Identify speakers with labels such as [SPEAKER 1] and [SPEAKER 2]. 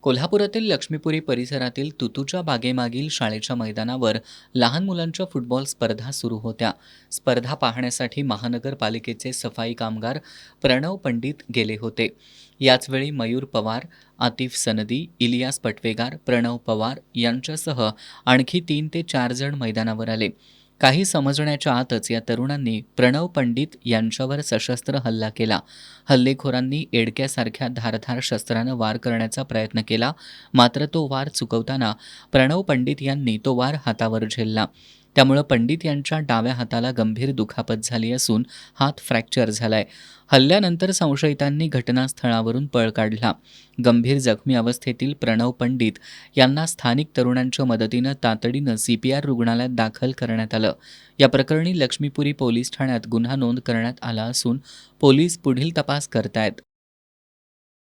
[SPEAKER 1] कोल्हापुरातील लक्ष्मीपुरी परिसरातील तुतूच्या बागेमागील शाळेच्या मैदानावर लहान मुलांच्या फुटबॉल स्पर्धा सुरू होत्या. स्पर्धा पाहण्यासाठी महानगरपालिकेचे सफाई कामगार प्रणव पंडित गेले होते. याचवेळी मयूर पवार, आतिफ सनदी, इलियास पटवेगार, प्रणव पवार यांच्यासह आणखी 3 ते 4 जण मैदानावर आले. काही समजण्याच्या आतच या तरुणांनी प्रणव पंडित यांच्यावर सशस्त्र हल्ला केला. हल्लेखोरांनी एडक्यासारख्या धारधार शस्त्रानं वार करण्याचा प्रयत्न केला, मात्र तो वार चुकवताना प्रणव पंडित यांनी तो वार हातावर झेलला. त्यामुळे पंडित यांच्या डाव्या हाताला गंभीर दुखापत झाली असून हात फ्रॅक्चर झालाय. हल्ल्यानंतर संशयितांनी घटनास्थळावरून पळ काढला. गंभीर जखमी अवस्थेतील प्रणव पंडित यांना स्थानिक तरुणांच्या मदतीनं तातडीनं CPR रुग्णालयात दाखल करण्यात आलं. या प्रकरणी लक्ष्मीपुरी पोलीस ठाण्यात गुन्हा नोंद करण्यात आला असून पोलीस पुढील तपास करतायत.